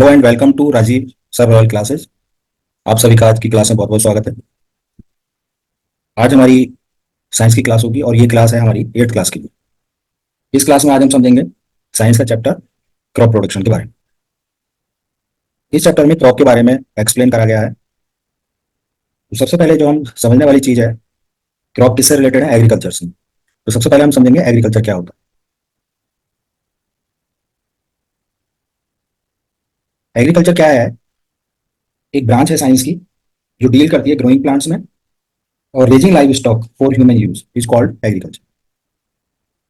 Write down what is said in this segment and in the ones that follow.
And welcome to Rajeev sir Royal Classes. आप सभी का आज की क्लास में बहुत बहुत स्वागत है। आज हमारी साइंस की क्लास होगी और ये क्लास है हमारी 8th क्लास की। इस क्लास में आज हम समझेंगे साइंस का चैप्टर क्रॉप प्रोडक्शन के बारे में। इस चैप्टर में क्रॉप के बारे में एक्सप्लेन करा गया है। तो सबसे पहले जो हम समझने वाली चीज है, क्रॉप किससे रिलेटेड है? एग्रीकल्चर से। तो सबसे पहले हम समझेंगे एग्रीकल्चर क्या होता है। एग्रीकल्चर क्या है? एक ब्रांच है साइंस की जो डील करती है ग्रोइंग प्लांट्स में और raising live stock for human use is called agriculture.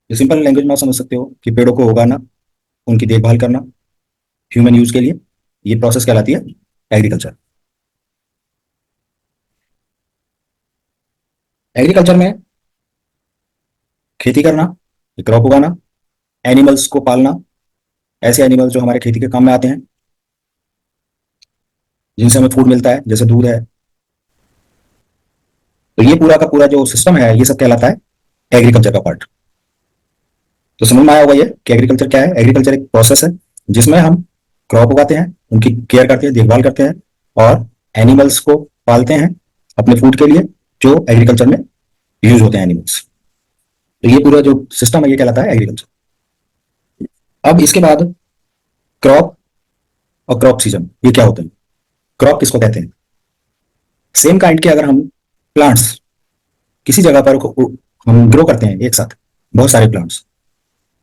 ये सिंपल लैंग्वेज में आप समझ सकते हो कि पेड़ों को उगाना, उनकी देखभाल करना ह्यूमन यूज के लिए, ये प्रोसेस कहलाती है एग्रीकल्चर। एग्रीकल्चर में खेती करना, क्रॉप उगाना, एनिमल्स को पालना, ऐसे एनिमल्स जो हमारे खेती के काम में आते हैं, जिनसे हमें फूड मिलता है, जैसे दूध है। तो ये पूरा का पूरा जो सिस्टम है, ये सब कहलाता है एग्रीकल्चर का पार्ट। तो समझ में आया होगा ये कि एग्रीकल्चर क्या है। एग्रीकल्चर एक प्रोसेस है जिसमें हम क्रॉप उगाते हैं, उनकी केयर करते हैं, देखभाल करते हैं और एनिमल्स को पालते हैं अपने फूड के लिए, जो एग्रीकल्चर में यूज होते हैं एनिमल्स। तो ये पूरा जो सिस्टम है ये कहलाता है एग्रीकल्चर। अब इसके बाद क्रॉप और क्रॉप सीजन ये क्या होते हैं? क्रॉप किसको कहते हैं? सेम काइंड के अगर हम प्लांट्स किसी जगह पर हम ग्रो करते हैं एक साथ, बहुत सारे प्लांट्स,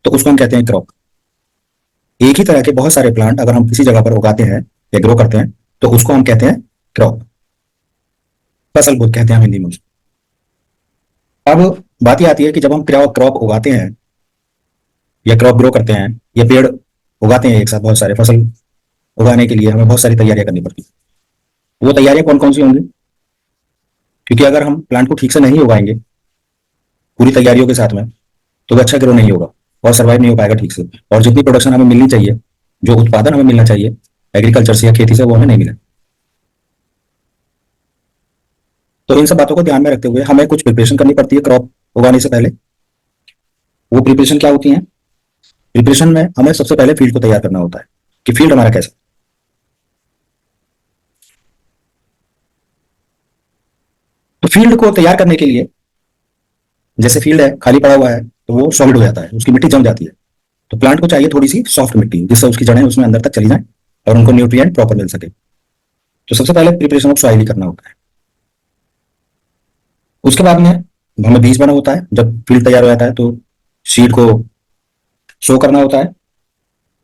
तो उसको हम कहते हैं क्रॉप। एक ही तरह के बहुत सारे प्लांट अगर हम किसी जगह पर उगाते हैं या ग्रो करते हैं तो उसको हम कहते हैं क्रॉप, फसल बुद्ध कहते हैं हम हिंदी में। अब बात यह आती है कि जब हम क्रॉप उगाते हैं या क्रॉप ग्रो करते हैं या पेड़ उगाते हैं एक साथ, बहुत सारे फसल उगाने के लिए हमें बहुत सारी तैयारियां करनी पड़ती है। वो तैयारियां कौन कौन सी होंगी? क्योंकि अगर हम प्लांट को ठीक से नहीं उगाएंगे पूरी तैयारियों के साथ में, तो वो अच्छा ग्रो नहीं होगा और सर्वाइव नहीं हो पाएगा ठीक से। और जितनी प्रोडक्शन हमें मिलनी चाहिए, जो उत्पादन हमें मिलना चाहिए एग्रीकल्चर से या खेती से, वो हमें नहीं मिला। तो इन सब बातों को ध्यान में रखते हुए हमें कुछ प्रिपरेशन करनी पड़ती है क्रॉप उगाने से पहले। वो प्रिपरेशन क्या होती है? प्रिपरेशन में हमें सबसे पहले फील्ड को तैयार करना होता है कि फील्ड हमारा कैसा। तो फील्ड को तैयार करने के लिए, जैसे फील्ड है खाली पड़ा हुआ है तो वो सॉलिड हो जाता है, उसकी मिट्टी जम जाती है। तो प्लांट को चाहिए थोड़ी सी सॉफ्ट मिट्टी जिससे उसकी जड़ें उसमें अंदर तक चली जाए और उनको न्यूट्रिएंट प्रॉपर मिल सके। तो सबसे पहले प्रिपरेशन ऑफ सॉइल ही करना होता है। उसके बाद में हमें बीज बना होता है। जब फील्ड तैयार हो जाता है तो सीड को शो करना होता है।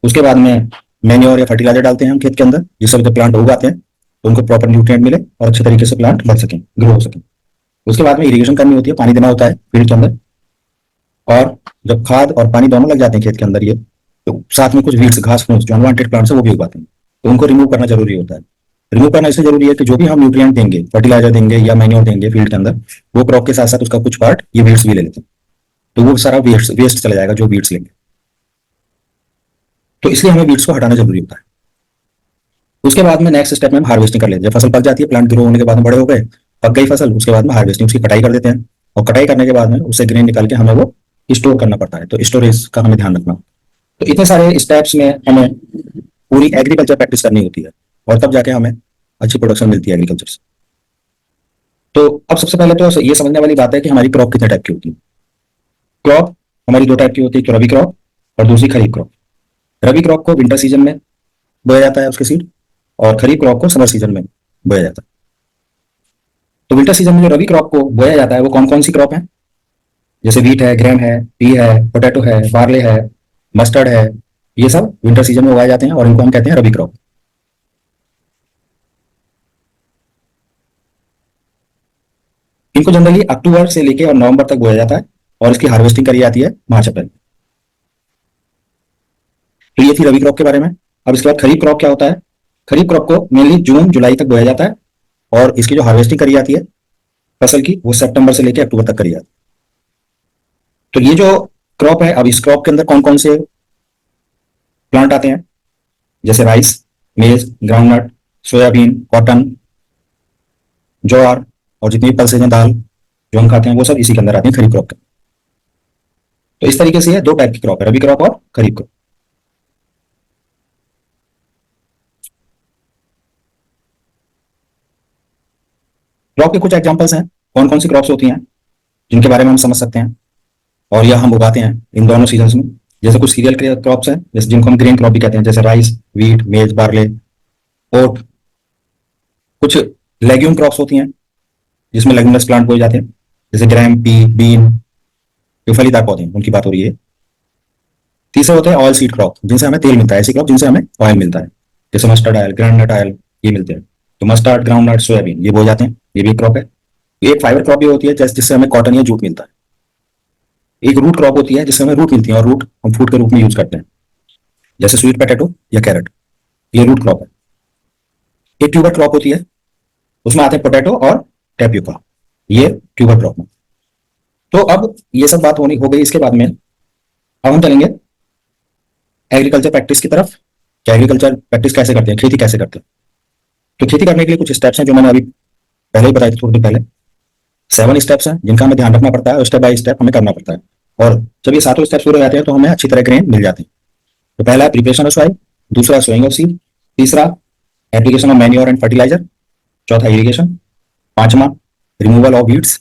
उसके बाद में मैन्योर या फर्टिलाइजर डालते हैं हम खेत के अंदर, जिससे जब प्लांट उगाते हैं तो उनको प्रॉपर न्यूट्रिएंट मिले और अच्छे तरीके से प्लांट बढ़ सकें, ग्रो हो सके। उसके बाद में इरिगेशन करनी होती है, पानी देना होता है फील्ड के अंदर। और जब खाद और पानी दोनों लग जाते हैं खेत के अंदर, ये तो साथ में कुछ वीड्स, घास फूस जो अनवांटेड प्लांट्स है वो भी उगाते हैं, तो उनको रिमूव करना जरूरी होता है। रिमूव करना इसलिए जरूरी है कि जो भी हम न्यूट्रिएंट देंगे, फर्टिलाइजर देंगे या मैन्योर देंगे फील्ड के अंदर, वो क्रॉप के साथ साथ उसका कुछ पार्ट ये वीड्स भी ले लेते हैं। तो वो सारा वेस्ट चला जाएगा जो वीड्स लेंगे। तो इसलिए हमें वीड्स को हटाना जरूरी होता है। उसके बाद में नेक्स्ट स्टेप में हम हार्वेस्टिंग कर लेते हैं। जब फसल पक जाती है, प्लांट ग्रो होने के बाद में बड़े हो गए, पक गई फसल, उसके बाद में हार्वेस्टिंग, उसकी कटाई कर देते हैं। और कटाई करने के बाद में उससे ग्रेन निकाल के हमें वो स्टोर करना पड़ता है। तो स्टोरेज का हमें ध्यान रखना। तो इतने सारे स्टेप्स में हमें पूरी एग्रीकल्चर प्रैक्टिस करनी होती है और तब जाके हमें अच्छी प्रोडक्शन मिलती है एग्रीकल्चर से। तो अब सबसे पहले तो ये समझने वाली बात है कि हमारी क्रॉप कितने टाइप की होती है। क्रॉप हमारी दो टाइप की होती है, एक रबी क्रॉप और दूसरी खरीफ क्रॉप। रबी क्रॉप को विंटर सीजन में बोया जाता है उसके सीड, और खरीफ क्रॉप को समर सीजन में बोया जाता है। तो विंटर सीजन में जो रबी क्रॉप को बोया जाता है वो कौन कौन सी क्रॉप है? जैसे वीट है, ग्रेन है, पी है, पोटैटो है, बार्ले है, मस्टर्ड है। ये सब विंटर सीजन में उगाए जाते हैं और इनको हम कहते हैं रबी क्रॉप। इनको जनरली अक्टूबर से लेकर और नवंबर तक बोया जाता है और इसकी हार्वेस्टिंग करी जाती है मार्च अप्रैल। तो ये थी रबी क्रॉप के बारे में। अब इसके बाद खरीफ क्रॉप क्या होता है? खरीफ क्रॉप को मेनली जून जुलाई तक बोया जाता है और इसकी जो हार्वेस्टिंग करी जाती है फसल की, वो सितंबर से लेकर अक्टूबर तक करी जाती है। तो ये जो क्रॉप है, अब इस क्रॉप के अंदर कौन कौन से प्लांट आते हैं? जैसे राइस, मेज, ग्राउंडनट, सोयाबीन, कॉटन, ज्वार और जितनी भी पल्सेज हैं, दाल जो हम खाते हैं, वो सब इसी के अंदर आते हैं खरीफ क्रॉप के। तो इस तरीके से ये दो टाइप की क्रॉप है, रबी क्रॉप और खरीफ क्रॉप। क्रॉप के कुछ एग्जांपल्स हैं, कौन कौन सी क्रॉप्स होती हैं जिनके बारे में हम समझ सकते हैं, और यह हम उगाते हैं इन दोनों सीजन्स में। जैसे कुछ सीरियल क्रॉप्स हैं, जैसे जिनको हम ग्रेन क्रॉप भी कहते हैं, जैसे राइस, व्हीट, मेज, बार्ले, ओट। कुछ लेग्यूम क्रॉप्स होती हैं जिसमें लेग्यूमिनस प्लांट बोए जाते हैं, जैसे ग्राम, पी, बीन, जो फलीदार पौधे हैं उनकी बात हो रही है। तीसरे होते हैं ऑयल सीड क्रॉप, जिनसे हमें तेल मिलता है, ऐसी क्रॉप जिनसे हमें ऑयल मिलता है, जैसे मस्टर्ड ऑयल, ग्राउंडनट ऑयल, ये मिलते हैं। तो मस्टर्ड, ग्राउंडनट, सोयाबीन ये बोए जाते हैं, ये भी एक क्रॉप है। एक फाइबर क्रॉप भी होती है जिससे हमें कॉटन या जूट मिलता है। एक रूट क्रॉप होती है जिससे हमें रूट मिलती है, और रूट हम फूड के रूप में यूज करते हैं, जैसे स्वीट पोटैटो या कैरेट, ये रूट क्रॉप है। एक ट्यूबर क्रॉप होती है, उसमें आते हैं पोटैटो और टेपियोका, ये ट्यूबर क्रॉप में। तो अब ये सब बात होनी हो गई। इसके बाद में अब हम चलेंगे एग्रीकल्चर प्रैक्टिस की तरफ, कि एग्रीकल्चर प्रैक्टिस कैसे करते हैं, खेती कैसे करते हैं। तो खेती करने के लिए कुछ स्टेप्स हैं जो मैंने अभी पहले ही बताए थे, थोड़ी देर पहले। 7 स्टेप्स हैं जिनका हमें ध्यान रखना पड़ता है, और स्टेप बाय स्टेप हमें करना पड़ता है। और जब ये सातों स्टेप्स पूरे हो जाते हैं तो हमें अच्छी तरह ग्रेन मिल जाते हैं। तो पहला है प्रिपरेशन ऑफ सॉइल, दूसरा सोइंग ऑफ सीड, तीसरा application of manure and fertiliser, चौथा इरिगेशन, पांचवा रिमूवल ऑफ वीड्स,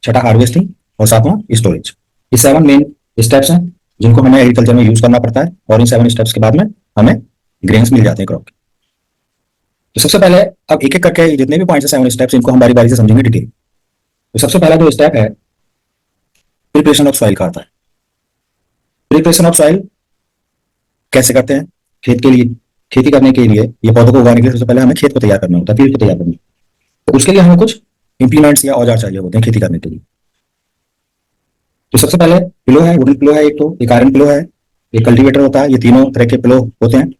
छठा हार्वेस्टिंग, और सातवां स्टोरेज। ये 7 मेन स्टेप्स हैं जिनको हमें एग्रीकल्चर में यूज करना पड़ता है, और इन 7 स्टेप्स के बाद में हमें ग्रेन्स मिल जाते हैं क्रॉप के। तो सबसे पहले अब एक एक करके जितने भी पॉइंट्स हैं 7 स्टेप्स, इनको हम बारी बारी से समझेंगे डिटेल। तो सबसे पहला जो स्टेप है प्रिपरेशन ऑफ सॉइल का आता है। प्रिपरेशन ऑफ सॉइल कैसे करते हैं? खेत के लिए, खेती करने के लिए, ये पौधों को उगाने के लिए सबसे पहले हमें खेत को तैयार करना होता है, फील्ड को तैयार करना। तो उसके लिए हमें कुछ इंप्लीमेंट्स या औजार चाहिए होते हैं खेती करने के लिए। तो सबसे पहले पिलो है, वुडन पिलो है, एक आयरन पिलो है, एक कल्टीवेटर होता है। ये तीनों तरह के पिलो होते हैं।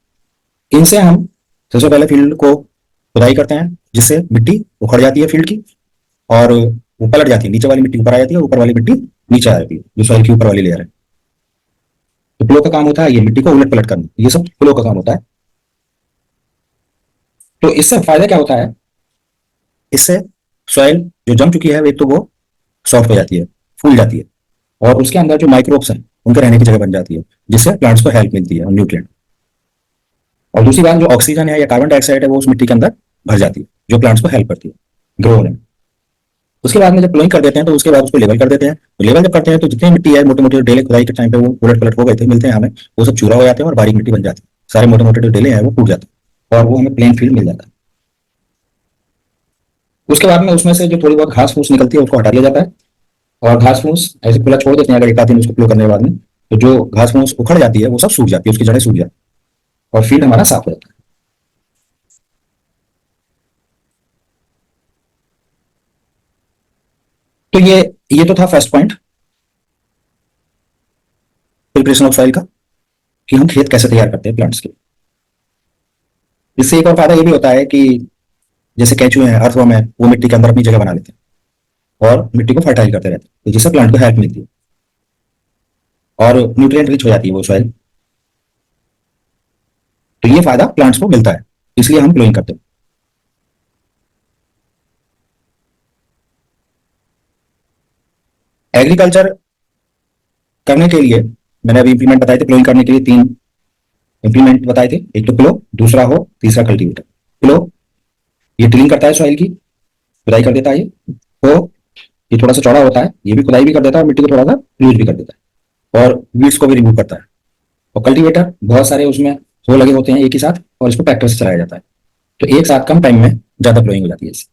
इनसे हम सबसे पहले फील्ड को खुदाई करते हैं, जिससे मिट्टी उखड़ जाती है फील्ड की, और वो पलट जाती है, नीचे वाली मिट्टी ऊपर आ जाती है, ऊपर वाली मिट्टी नीचे आ जाती है, जो सॉइल की ऊपर वाली लेयर है। तो प्लो का काम होता है ये मिट्टी को उलट पलट करना, ये सब प्लो का काम होता है। तो इससे फायदा क्या होता है? इससे सॉइल जो जम चुकी है एक तो वो सॉफ्ट हो जाती है, फूल जाती है, और उसके अंदर जो माइक्रोब्स हैं उनके रहने की जगह बन जाती है, जिससे प्लांट्स को हेल्प मिलती है, न्यूट्रिएंट। और दूसरी बात, जो ऑक्सीजन है या कार्बन डाइऑक्साइड है वो उस मिट्टी के अंदर भर जाती है, जो प्लांट्स को हेल्प करती है ग्रो होने में। उसके बाद में जब प्लोइंग कर देते हैं तो उसके बाद उसको लेवल कर देते हैं। तो लेवल जब करते हैं तो जितनी मिट्टी है, मोटे मोटे डेले खुदाई के टाइम पे वो उलट पलट हो गए थे, मिलते हैं हमें, वो सब चूरा हो जाते हैं और बारीक मिट्टी बन जाती है। सारे मोटे मोटे जो डेले हैं वो टूट जाते हैं, और वो हमें प्लेन फील्ड मिल जाता है। उसके बाद में उसमें से जो थोड़ी बहुत घास फूस निकलती है उसको हटा लिया जाता है, और घास फूस ऐसे खुला छोड़ देते हैं। अगर एक आध दिन उसको प्लो करने के बाद में, तो जो घास फूस उखड़ जाती है वो सब सूख जाती है, उसकी जड़ें सूख जाती है, और फील्ड हमारा साफ हो जाता है। तो ये तो था first point, preparation of soil का, कि हम खेत कैसे तैयार करते हैं प्लांट्स के। इससे एक और फायदा ये भी होता है कि जैसे केंचुए हैं, अर्थवर्म है, वो मिट्टी के अंदर अपनी जगह बना लेते हैं और मिट्टी को फर्टाइल करते रहते हैं, तो जिससे प्लांट को हेल्प मिलती है और न्यूट्रिएंट रिच हो जाती है वो सॉइल। तो ये फायदा प्लांट्स को मिलता है, इसलिए हम प्लोइंग करते हैं। एग्रीकल्चर करने के लिए मैंने अभी इंप्लीमेंट बताए थे, प्लोइंग करने के लिए 3 इंप्लीमेंट बताए थे, एक तो प्लो, दूसरा हो, तीसरा कल्टीवेटर। प्लो ये टिलिंग करता है सॉइल की, खुदाई कर देता है। ये हो ये थोड़ा सा चौड़ा होता है, ये भी खुदाई भी कर देता है और मिट्टी को थोड़ा सा यूज भी कर देता है, और वीड्स को भी रिमूव करता है। और कल्टीवेटर बहुत सारे उसमें हो लगे होते हैं एक ही साथ, और इसको ट्रैक्टर से चलाया जाता है, तो एक साथ कम टाइम में ज्यादा प्लोइंग हो जाती है इससे।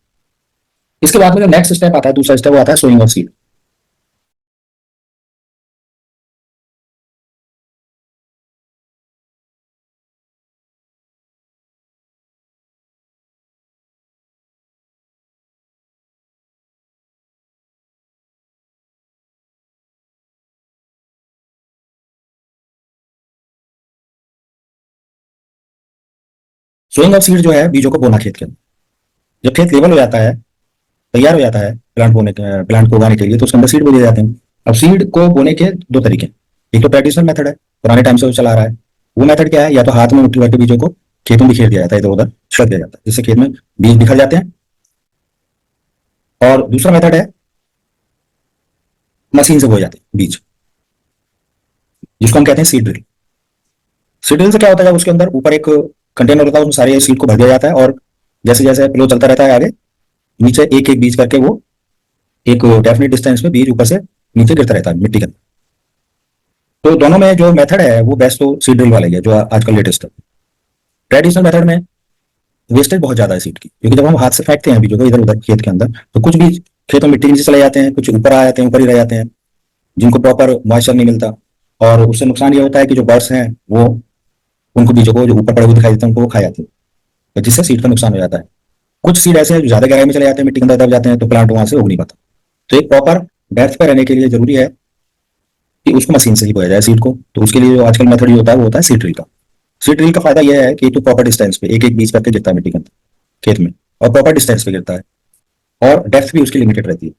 इसके बाद में जो नेक्स्ट स्टेप आता है, दूसरा स्टेप वो आता है sowing of seed. Sowing of seed जो है बीजों को बोना खेत के अंदर। जब खेत लेवल हो जाता है, तैयार हो जाता है प्लांट को उगाने के लिए, तो उसके अंदर सीड बो दिए जाते हैं। अब सीड को बोने के 2 तरीके हैं। एक तो ट्रेडिशनल मेथड है, पुराने टाइम से वो चला आ रहा है। वो मेथड क्या है? या तो हाथ में मुट्ठी भर के बीजों को खेतों में बिखेर दिया जाता है, इधर उधर छिड़क दिया जाता है, जिससे खेत में बीज बिखर जाते हैं। और दूसरा मेथड है मशीन से बोए जाते हैं बीज, जिसको हम कहते हैं सीड ड्रिल। सीड ड्रिल से क्या होता है, जब उसके अंदर ऊपर एक कंटेनर होता है, उसमें सारे सीड को भर दिया जाता है, और जैसे जैसे फ्लो चलता रहता है आगे, नीचे एक एक बीज करके वो एक डेफिनेट डिस्टेंस में बीज ऊपर से नीचे गिरता रहता है मिट्टी के अंदर। तो दोनों में जो मेथड है वो बेस्ट तो सीड ड्रिल वाला ही है जो आजकल लेटेस्ट है। ट्रेडिशनल मेथड में वेस्टेज बहुत ज्यादा है सीड की, क्योंकि जब हम हाथ से फेंकते हैं बीजों को इधर उधर खेत के अंदर, तो कुछ बीज खेतों में मिट्टी के नीचे चले जाते हैं, कुछ ऊपर आ जाते हैं, ऊपर ही रह जाते हैं, जिनको प्रॉपर मॉइस्चर नहीं मिलता। और उससे नुकसान ये होता है कि जो बर्ड्स हैं वो उनको बीजों को जो ऊपर पड़े हुए दिखाई देते हैं उनको वो खा जाते हैं, तो जिससे सीड का नुकसान हो जाता है। कुछ सीड ऐसे हैं जो ज्यादा गहराई में चले जाते हैं, मिट्टी के अंदर दब जाते हैं, तो प्लांट वहां से उग नहीं पाता। तो एक प्रॉपर डेप्थ पे रहने के लिए जरूरी है कि उसको मशीन से ही बोया जाए सीड को। तो उसके लिए जो आजकल मेथड ये होता है वो होता है सीड ड्रिल का। सीड ड्रिल का फायदा यह है कि तो प्रॉपर डिस्टेंस पे एक एक बीज करके गिरता है मिट्टी के अंदर खेत में, और प्रॉपर डिस्टेंस पे गिरता है, और डेप्थ भी उसकी लिमिटेड रहती है,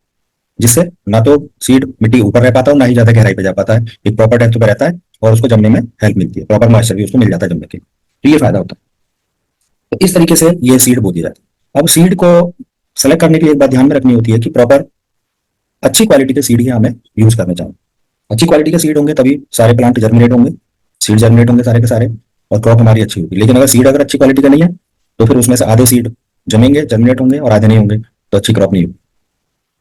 जिससे ना तो सीड मिट्टी ऊपर रह पाता है ना ही ज्यादा गहराई पे जा पाता है, एक प्रॉपर डेप्थ पे रहता है और उसको जमने में हेल्प मिलती है, प्रॉपर मॉइस्चर भी उसको मिल जाता है जमने के, तो ये फायदा होता है। तो इस तरीके से ये सीड बो दी जाती है। अब सीड को सेलेक्ट करने के लिए एक बात ध्यान में रखनी होती है कि प्रॉपर अच्छी क्वालिटी के सीड ही हमें यूज करने चाहिए। अच्छी क्वालिटी के सीड होंगे तभी सारे प्लांट जर्मिनेट होंगे, सीड जर्मिनेट होंगे सारे के सारे, और क्रॉप हमारी अच्छी होगी। लेकिन अगर सीड अगर अच्छी क्वालिटी का नहीं है तो फिर उसमें से आधे सीड जमेंगे जर्मिनेट होंगे और आधे नहीं होंगे, तो अच्छी क्रॉप नहीं होगी,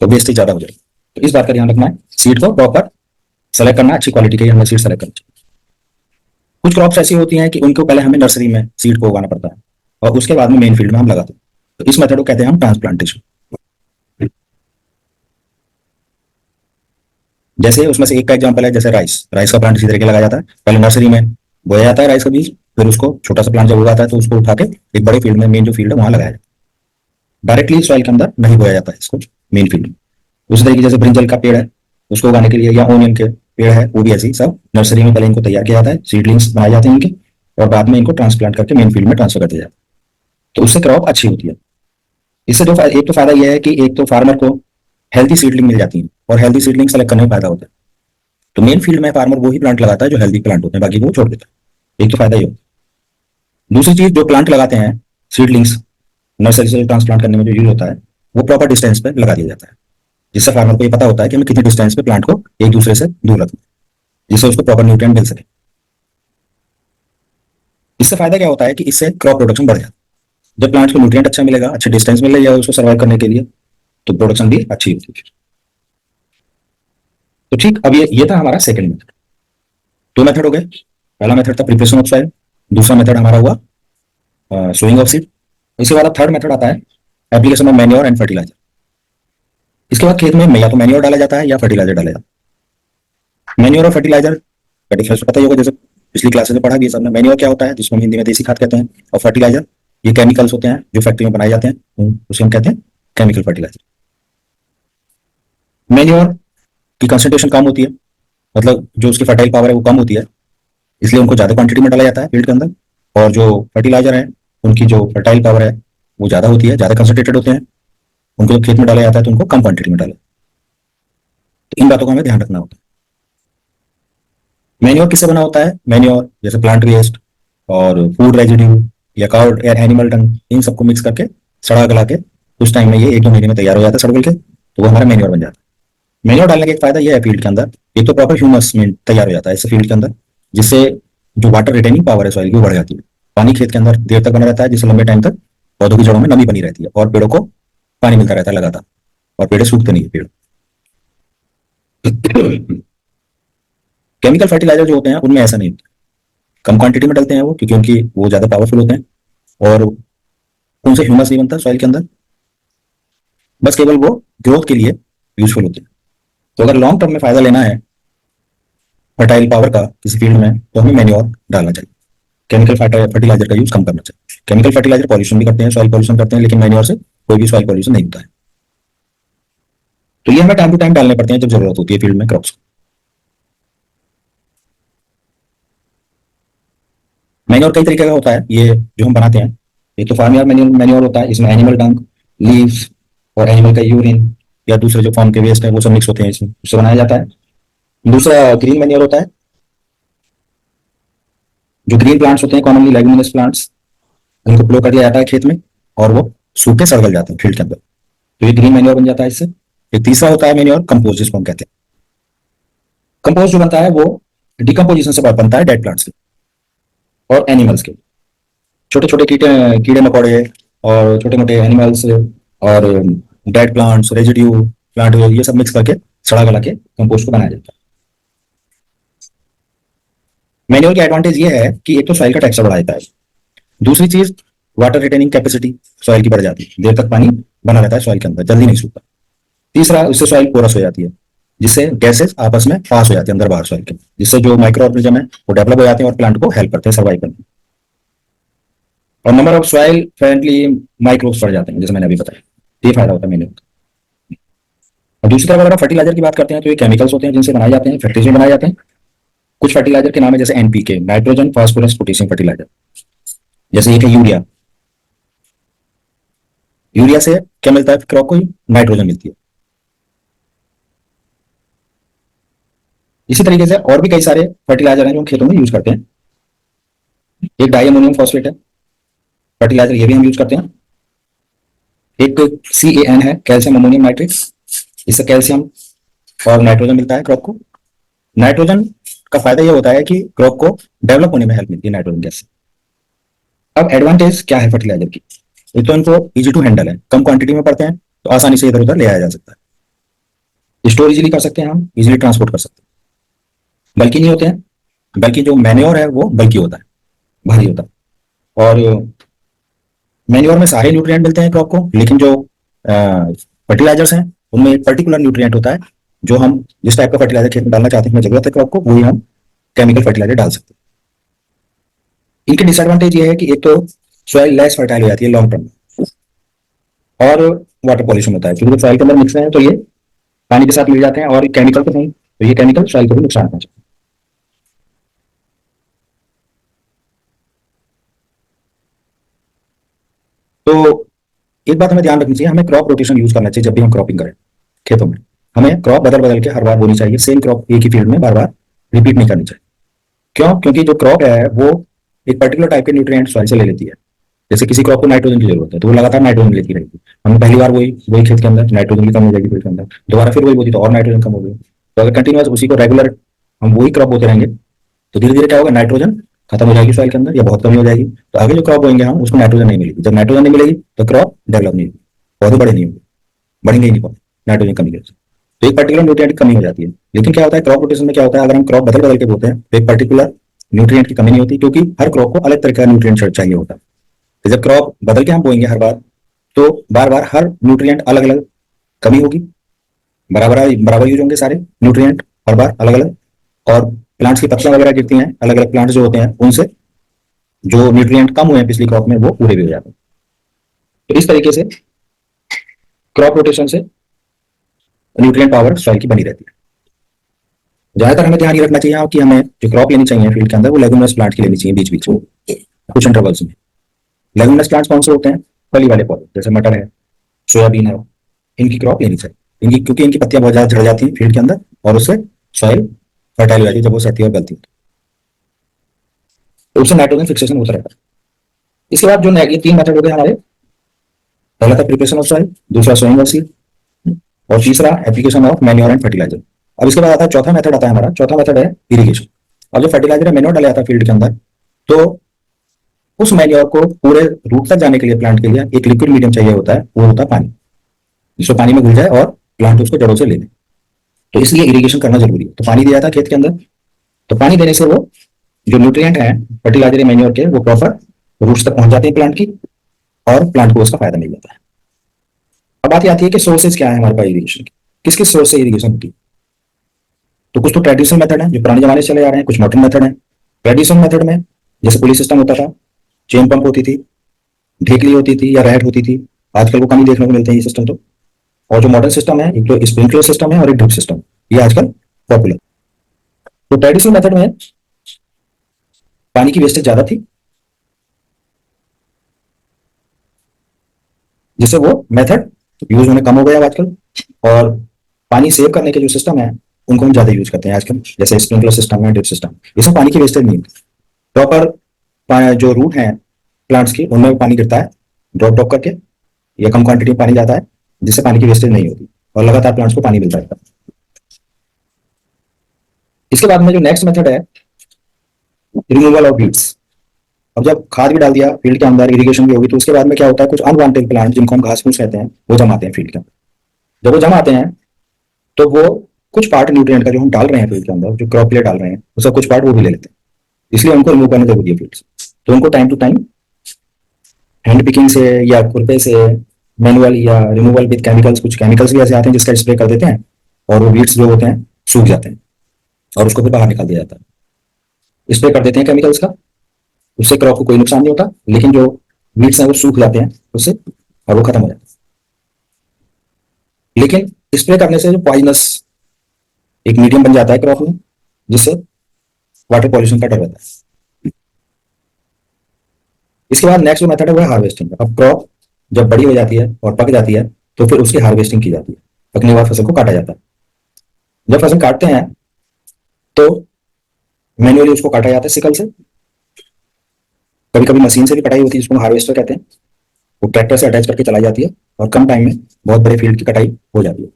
तो वेस्टेज ज्यादा हो जाएगी। तो इस बात का ध्यान रखना है, सीड को प्रॉपर सेलेक्ट करना, अच्छी क्वालिटी के हमें सीड सेलेक्ट करना चाहिए। कुछ क्रॉप्स ऐसी होती हैं कि उनको पहले हमें नर्सरी में सीड को उगाना पड़ता है और उसके बाद में मेन फील्ड में हम लगाते हैं, तो इस मेथड को कहते हैं हम ट्रांसप्लांटेशन। जैसे उसमें से एक का एग्जांपल है, जैसे राइस, राइस का प्लांट इसी तरीके लगाया जाता है, पहले नर्सरी में बोया जाता है राइस का बीज, फिर उसको छोटा सा प्लांट जब उगाता है तो उसको उठा के एक बड़े फील्ड में, मेन जो फील्ड है वहां लगाया जाता है। डायरेक्टली सॉइल के अंदर नहीं बोया जाता है इसको मेन फील्ड में। उसी तरीके जैसे ब्रिंजल का पेड़ है उसको उगाने के लिए, या ओनियन के पेड़ है वो भी ऐसे ही सब नर्सरी में पहले इनको तैयार किया जाता है, सीडलिंग्स बनाए जाते हैं इनके, और बाद में इनको ट्रांसप्लांट करके मेन फील्ड में ट्रांसफर कर दिया जाता है, तो उससे क्रॉप अच्छी होती है। इससे जो एक तो फायदा यह है कि एक तो फार्मर को हेल्थी सीडलिंग मिल जाती है, और हेल्थी सीडलिंग सेलेक्ट करने में फायदा होता है। तो मेन फील्ड में फार्मर वही प्लांट लगाता है जो हेल्दी प्लांट होते हैं, बाकी वो छोड़ देता है। एक तो फायदा ये होता है। दूसरी चीज, जो प्लांट लगाते हैं सीडलिंग्स नर्सरी से ट्रांसप्लांट करने में जो यूज होता है वो प्रॉपर डिस्टेंस पे लगा दिया जाता है, जिससे फार्मर को ये पता होता है कि हमें कितनी डिस्टेंस पे प्लांट को एक दूसरे से दूर रखना है, जिससे उसको प्रॉपर न्यूट्रिएंट मिल सके। इससे फायदा क्या होता है कि इससे क्रॉप प्रोडक्शन बढ़ जाता है। जब प्लांट को न्यूट्रिएंट अच्छा मिलेगा, अच्छे डिस्टेंस मिल रही है उसको सर्वाइव करने के लिए, तो प्रोडक्शन भी अच्छी होती है। तो ठीक, अब ये था हमारा सेकंड मेथड। दो मेथड हो गए, पहला मेथड था प्रिपरेशन ऑफ सॉइल, दूसरा मेथड हमारा हुआ सोइंग ऑफ सीड। इसके बाद थर्ड मेथड आता है application of manure and fertiliser. इसके बाद खेत में या तो मैन्योर डाला जाता है या फर्टिलाइजर डाला जाता है। मैन्योर और फर्टिलाइजर का डिफरेंस पता ही होगा, जैसे पिछली क्लासेस में पढ़ा भी सबने। मैन्योर क्या होता है, जिसको हम हिंदी में देसी खाद कहते हैं, और फर्टिलाइजर ये केमिकल्स होते हैं जो फैक्ट्री में बनाए जाते हैं, उसे हम कहते हैं केमिकल फर्टिलाइजर। मैन्योर की कंसेंट्रेशन कम होती है, मतलब जो उसकी फर्टाइल पावर है वो कम होती है, इसलिए उनको ज्यादा क्वांटिटी में डाला जाता है फील्ड के अंदर। और जो फर्टिलाइजर है उनकी जो फर्टाइल पावर है वो ज्यादा होती है, ज्यादा कंसेंट्रेटेड होते हैं, उनको जब खेत में डाला जाता है तो उनको कम क्वांटिटी में डाला। तो इन बातों का हमें ध्यान रखना होता है। मैन्योर किससे बना होता है, मैन्योर जैसे प्लांट वेस्ट और फूड रेजिड्यू या काउ या एनिमल डंग, इन सबको मिक्स करके सड़ा गला के उस टाइम में ये एक दो महीने में तैयार हो जाता है सड़ गल के, तो वो हमारा मैन्योर बन जाता है। मैन्योर डालने का एक फायदा यह है फील्ड के अंदर, एक तो प्रॉपर ह्यूमस में तैयार हो जाता है इससे फील्ड के अंदर, जिससे जो वाटर रिटेनिंग पावर है सॉइल की वो बढ़ जाती है। पानी खेत के अंदर देर तक बना रहता है, जिससे लंबे टाइम तक पौधों की जड़ों में नमी बनी रहती है और पेड़ों को पानी मिलता रहता है लगातार, और पेड़ सूखते नहीं है पेड़। केमिकल फर्टिलाइजर जो होते हैं उनमें ऐसा नहीं होता, कम क्वांटिटी में डलते हैं वो, क्योंकि उनकी वो ज्यादा पावरफुल होते हैं और उनसे ह्यूमस नहीं बनता सॉइल के अंदर, बस केवल वो ग्रोथ के लिए यूजफुल होते हैं। तो अगर लॉन्ग टर्म में फायदा लेना है फर्टाइल पावर का किसी फील्ड में, तो हमें मैन्योर डालना चाहिए, केमिकल फर्टिलाइजर का यूज कम करना चाहिए। केमिकल फर्टिलाइजर पॉल्यूशन भी करते हैं, सॉइल पॉल्यूशन करते हैं, लेकिन मैन्योर से कोई भी सॉइल पॉल्यूशन नहीं होता है। तो ये हमें टाइम टू टाइम डालने पड़ते हैं जब जरूरत होती है फील्ड में क्रॉप्स को। मैन्योर कई तरीके का होता है, ये जो हम बनाते हैं, एक तो फार्म यार्ड मैन्योर होता है, इसमें एनिमल डंग, लीव्स और एनिमल का यूरिन या दूसरे जो फॉर्म के वेस्ट है वो सब मिक्स होते हैं इसमें, उससे बनाया जाता है। दूसरा ग्रीन मैन्योर होता है, जो ग्रीन प्लांट्स होते हैं कॉमनली लेगुमिनस प्लांट्स, उनको प्लो कर दिया जाता है खेत में और वो सूखे सड़गल जाते हैं फील्ड के अंदर, तो ये ग्रीन मैन्योर बन जाता है इससे। एक तीसरा होता है मैन्योर कंपोस्ट, जिसको हम कहते हैं। कंपोस्ट जो बनता है वो डिकम्पोजिशन से बनता है डेड प्लांट्स के और एनिमल्स के, छोटे छोटे कीड़े कीड़े मकोड़े और छोटे मोटे एनिमल्स और डेड प्लांट्स, रेजिड्यू प्लांट, ये सब मिक्स करके सड़ा गला के कंपोस्ट को बनाया जाता है। मैन्योर का एडवांटेज ये है कि एक तो सॉइल का टेक्सचर बढ़ा देता है, दूसरी चीज वाटर रिटेनिंग कैपेसिटी सॉइल की बढ़ जाती है, देर तक पानी बना रहता है सॉइल के अंदर, जल्दी नहीं सूखता। तीसरा, उससे सॉइल पोरस हो जाती है, जिससे गैसेस आपस में पास हो जाती है अंदर बाहर सॉइल के, जिससे जो माइक्रो ऑर्गेनिज्म है वो डेवलप हो जाते हैं और प्लांट को हेल्प करते हैं सर्वाइव करने में। और number of soil friendly microbes बढ़ जाते हैं, जैसे मैंने अभी बताया, ये फायदा होता है मैन्योर का। और दूसरी तरफ अगर फर्टिलाइजर की बात करते हैं तो ये केमिकल्स होते हैं जिनसे बनाए जाते हैं, फैक्ट्रीज में बनाए जाते हैं। कुछ फर्टिलाइजर के नाम है जैसे NPK, nitrogen phosphorus potassium fertiliser, जैसे ये यूरिया। यूरिया से क्या मिलता है क्रॉप को? नाइट्रोजन मिलती है। इसी तरीके से और भी कई सारे फर्टिलाइजर हैं जो हम खेतों में यूज करते हैं। एक डाई अमोनियम फॉस्फेट है फर्टिलाइजर, ये भी हम यूज करते हैं। एक CAN है, कैल्शियम अमोनियम नाइट्रेट, इससे कैल्शियम और नाइट्रोजन मिलता है क्रॉप को। नाइट्रोजन का फायदा यह होता है कि क्रॉप को डेवलप होने में हेल्प मिलती है नाइट्रोजन गैस से। अब एडवांटेज क्या है फर्टिलाइजर की? एक तो इनको इजी टू हैंडल है, कम क्वांटिटी में पड़ते हैं तो आसानी से इधर उधर ले आया जा सकता है, स्टोर इजीली कर सकते हैं, हम इजीली ट्रांसपोर्ट कर सकते हैं। बल्कि नहीं होते हैं, बल्कि जो मैन्योर है वो बल्कि होता है, भारी होता है। और मैन्योर में सारे न्यूट्रिएंट मिलते हैं क्रॉप को, लेकिन जो फर्टिलाइजर्स हैं उनमें एक पर्टिकुलर न्यूट्रिएंट होता है जो हम जिस टाइप का फर्टिलाइजर खेत में डालना चाहते हैं, जरूरत है क्रॉप को, वही हम केमिकल फर्टिलाइजर डाल सकते हैं। इनके डिसएडवांटेज ये है कि एक तो सॉइल लेस फर्टाइल हो जाती है लॉन्ग टर्म में, और वाटर पॉल्यूशन होता है, क्योंकि सॉइल के अंदर मिक्स है तो ये पानी के साथ मिल जाते हैं, और केमिकल तो नहीं, तो ये केमिकल सॉइल को भी नुकसान पहुंचाते हैं। तो एक बात हमें ध्यान रखनी चाहिए, हमें क्रॉप रोटेशन यूज करना चाहिए जब भी हम क्रॉपिंग करें खेतों में। हमें क्रॉप बदल बदल के हर बार बोनी चाहिए, सेम क्रॉप एक ही फील्ड में बार बार रिपीट नहीं करनी चाहिए। क्यों? क्योंकि जो क्रॉप है वो एक पर्टिकुलर टाइप के न्यूट्रिएंट सॉइल से ले लेती है। जैसे किसी क्रॉप को नाइट्रोजन की जरूरत है तो वो लगातार नाइट्रोजन लेती रहेगी, हमने पहली बार वही वही खेत के अंदर नाइट्रोजन की कमी हो जाएगी, खेत के अंदर दोबारा फिर वही बोती तो और नाइट्रोजन कम हो गई। तो अगर कंटिन्यूस उसी को रेगुलर हम वही क्रॉप बोते रहेंगे तो धीरे धीरे क्या होगा, नाइट्रोजन खत्म हो जाएगी सॉइल के अंदर या बहुत कमी हो जाएगी, तो आगे जो क्रॉप बोएंगे हम उसको नाइट्रोजन नहीं मिलेगी। जब नाइट्रोजन नहीं मिलेगी तो क्रॉप डेवलप नहीं होगी, पौधे बड़े नहीं होंगे, बढ़ेंगे ही नहीं पौधे नाइट्रोजन कमी की वजह से। तो एक पर्टिकुलर न्यूट्रिएंट की कमी हो जाती है। लेकिन क्या होता है क्रॉप रोटेशन में, क्या होता है अगर हम क्रॉप बदल बदल के बोते हैं तो एक पर्टिकुलर न्यूट्रिएंट की कमी नहीं होती, क्योंकि हर क्रॉप को अलग तरह का न्यूट्रिएंट चाहिए होता है। तो जब क्रॉप बदल के हम बोएंगे हर बार, तो बार बार हर न्यूट्रिएंट अलग अलग कमी होगी, बराबर बराबर यूज होंगे सारे न्यूट्रिएंट हर बार अलग अलग, और प्लांट्स की पत्तियां वगैरह गिरती हैं, अलग अलग प्लांट्स जो होते हैं उनसे जो न्यूट्रिएंट कम हुए हैं पिछली क्रॉप में वो पूरे भी हो जाते हैं। तो इस तरीके से क्रॉप रोटेशन से न्यूट्रिएंट पावर सॉइल की बनी रहती है। ज्यादातर हमें ध्यान ये रखना चाहिए कि हमें जो क्रॉप लेनी चाहिए फील्ड के अंदर वो लेगुमिनस प्लांट की लेनी चाहिए बीच बीच में कुछ इंटरवल्स में। लेगुमिनस प्लांट्स कौन से होते हैं? फली वाले पौधे, जैसे मटर है, सोयाबीन है, इनकी क्रॉप लेनी चाहिए। इनकी क्योंकि इनकी पत्तियां बहुत ज्यादा झड़ जाती हैं फील्ड के अंदर और उससे सॉइल फर्टाइल हो जाती है जब वो सहती है और गलती है, तो उससे नाइट्रोजन फिक्सेशन होता रहता है। इसके बाद जो ये तीन मेथड हो गए हमारे, पहला था प्रिपरेशन ऑफ सॉइल, दूसरा सोइंग ऑफ सीड, और तीसरा application of manure and fertiliser. अब इसके बाद आता है चौथा मेथड, आता है हमारा चौथा मेथड है इरिगेशन। अब जो फर्टिलाइजर है मैन्योर डाला जाता है फील्ड के अंदर, तो उस मैन्योर को पूरे रूट तक जाने के लिए प्लांट के लिए एक लिक्विड मीडियम चाहिए होता है, वो होता है पानी, जिसको पानी में घुल जाए और प्लांट उसको जड़ों से ले ले। तो इसलिए इरिगेशन करना जरूरी है। तो पानी दिया था खेत के अंदर, तो पानी देने से वो जो न्यूट्रिएंट है फर्टिलाइजर मैन्योर के वो प्रॉपर रूट्स तक पहुंच जाते हैं प्लांट की, और प्लांट को उसका फायदा मिल जाता है। अब बात आती है कि सोर्सेज क्या है हमारे पास इरिगेशन की, किस किस सोर्स से इरिगेशन होती है। तो कुछ तो ट्रेडिशनल मेथड है जो पुराने जमाने से चले आ रहे हैं, कुछ मॉडर्न मेथड है। ट्रेडिशनल मेथड में जैसे पुली सिस्टम होता था, चेन पंप होती थी, ढेकली होती थी या रैट होती थी, आजकल वो कम ही देखने को मिलते हैं ये सिस्टम तो। और जो मॉडर्न सिस्टम है एक तो स्प्रिंकलर सिस्टम है और एक ड्रिप सिस्टम, ये आजकल पॉपुलर। तो ट्रेडिशनल मेथड में पानी की वेस्टेज ज्यादा थी, जिससे वो मेथड यूज होने कम हो गया आजकल, और पानी सेव करने के जो सिस्टम है उनको हम ज्यादा यूज करते हैं आजकल, जैसे स्प्रिंकलर सिस्टम है, ड्रिप सिस्टम। इसमें पानी की वेस्टेज नहीं होती, प्रॉपर जो रूट है प्लांट्स की उनमें पानी गिरता है ड्रॉप ड्रॉप करके, या कम क्वांटिटी में पानी जाता है जिससे पानी की वेस्टेज नहीं होती और लगातार प्लांट्स को पानी मिलता रहता है। इसके बाद में जो नेक्स्ट मेथड है रिमूवल ऑफ वीड्स। अब जब खाद भी डाल दिया फील्ड के अंदर, इरिगेशन भी होगी, तो उसके बाद में क्या होता है, कुछ अनवांटेड प्लांट जिनको हम घास फूस कहते हैं वो जम आते हैं फील्ड के अंदर। जब वो जम आते हैं तो वो कुछ पार्ट न्यूट्रिएंट का जो हम डाल रहे हैं फील्ड के अंदर, जो क्रॉप के लिए डाल रहे हैं, उसका कुछ पार्ट वो भी ले लेते हैं। इसलिए उनको रिमूव करना जरूरी है फील्ड से। तो उनको time to time hand picking से या खुरपे से, मैनुअल या रिमूवल विद केमिकल्स, कुछ केमिकल्स भी ऐसे आते हैं जिसका स्प्रे कर देते हैं और वो वीड्स जो होते हैं सूख जाते हैं और उसको फिर बाहर निकाल दिया जाता है। स्प्रे कर देते हैं केमिकल्स का, उससे क्रॉप को कोई नुकसान नहीं होता, लेकिन जो वीड्स हैं वो सूख जाते हैं उससे और वो खत्म हो जाता है। लेकिन स्प्रे करने से जो पॉइजनस एक मीडियम बन जाता है क्रॉप में, जिससे वाटर पॉल्यूशन का डर रहता है। इसके बाद नेक्स्ट जो मेथड है वो है हार्वेस्टिंग। अब क्रॉप जब बड़ी हो जाती है और पक जाती है तो फिर उसकी हार्वेस्टिंग की जाती है। पकने के बाद फसल को काटा जाता है। जब फसल काटते हैं तो मैन्युअली उसको काटा जाता है सिकल से, कभी कभी मशीन से भी कटाई होती है जिसको हार्वेस्टर कहते हैं। वो ट्रैक्टर से अटैच करके चलाई जाती है और कम टाइम में बहुत बड़े फील्ड की कटाई हो जाती है।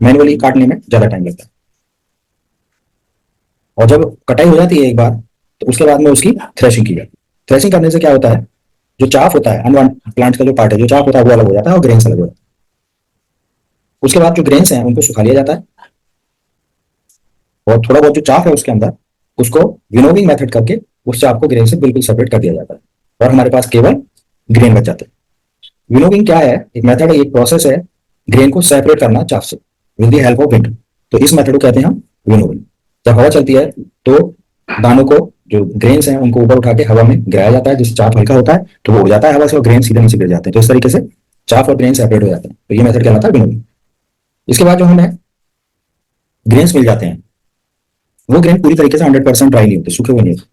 मैनुअली काटने में ज्यादा टाइम लगता है। और जब कटाई हो जाती है एक बार, तो उसके बाद में उसकी थ्रेशिंग की जाती है। थ्रेशिंग करने से क्या होता है, जो चाफ होता है अनवांट प्लांट का जो पार्ट है, जो चाफ होता है वो अलग हो जाता है और ग्रेन्स अलग हो जाता है। उसके बाद जो ग्रेन्स हैं उनको सुखा लिया जाता है और थोड़ा बहुत जो चाफ है उसके अंदर, उसको विनोविंग मेथड करके उस चाफ को ग्रेन से बिल्कुल सेपरेट कर दिया जाता है और हमारे पास केवल ग्रेन बच जाते हैं। विनोविंग क्या है, एक मेथड है, एक प्रोसेस है ग्रेन को सेपरेट करना चाफ से with the help of wind. तो इस मेथड को कहते हैं हम विनोविंग। जब हवा चलती है तो दानों को, जो ग्रेन्स हैं उनको ऊपर उठा के हवा में गिराया जाता है, जिससे चाफ हल्का होता है तो वो उड़ जाता है हवा से और ग्रेन सीधे नीचे गिर जाते हैं। तो इस तरीके से चाफ और ग्रेन सेपरेट हो जाते हैं। तो ये मेथड कहलाता है विनोविंग। इसके बाद जो हमें ग्रेन्स मिल जाते हैं, वो ग्रेन पूरी तरीके से 100% ड्राई नहीं होते, सूखे हुए नहीं होते।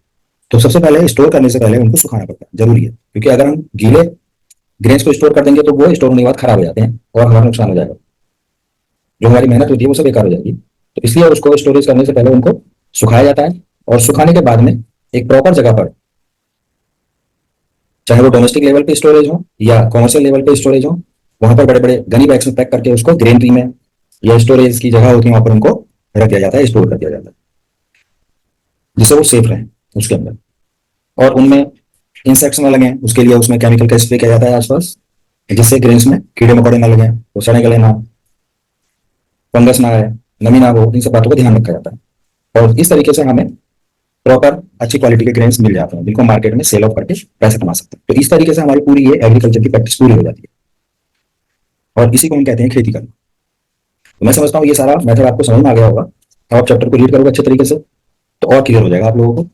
तो सबसे पहले स्टोर करने से पहले उनको सुखाना पड़ता है, जरूरी है। क्योंकि अगर हम गीले ग्रेन्स को स्टोर कर देंगे तो वो स्टोर होने के बाद खराब हो जाते हैं और हमारा नुकसान हो जाएगा। जो हमारी मेहनत होती है वो सब बेकार हो जाएगी। तो इसलिए उसको स्टोरेज करने से पहले उनको सुखाया जाता है और सुखाने के बाद में एक प्रॉपर जगह पर, चाहे वो डोमेस्टिक लेवल पे स्टोरेज हो या कॉमर्शियल लेवल पे स्टोरेज हो, वहां पर बड़े बड़े गनी बैग्स में पैक करके उसको ग्रेनरी में या स्टोरेज की जगह होती है वहां पर उनको रख दिया जाता है, स्टोर कर दिया जाता है, जिससे वो सेफ रहे उसके अंदर और उनमें इंसेक्ट्स ना लगे। उसके लिए उसमें केमिकल का स्प्रे किया जाता है आसपास, जिससे ग्रेन्स में कीड़े मकोड़े ना लगे, वो सड़े गले ना, फंगस ना आए, नमी ना हो। इन सब बातों का ध्यान रखा जाता है और इस तरीके से हमें प्रॉपर अच्छी क्वालिटी के ग्रेन्स मिल जाते हैं जिनको मार्केट में सेल ऑफ करके पैसे कमा सकते हैं। तो इस तरीके से हमारी पूरी ये एग्रीकल्चर की प्रैक्टिस पूरी हो जाती है और इसी को हम कहते हैं खेती करना। तो मैं समझता हूँ ये सारा मेथड आपको समझ में आ गया होगा। अब आप चैप्टर को रीड करोगे अच्छे तरीके से तो और क्लियर हो जाएगा आप लोगों को।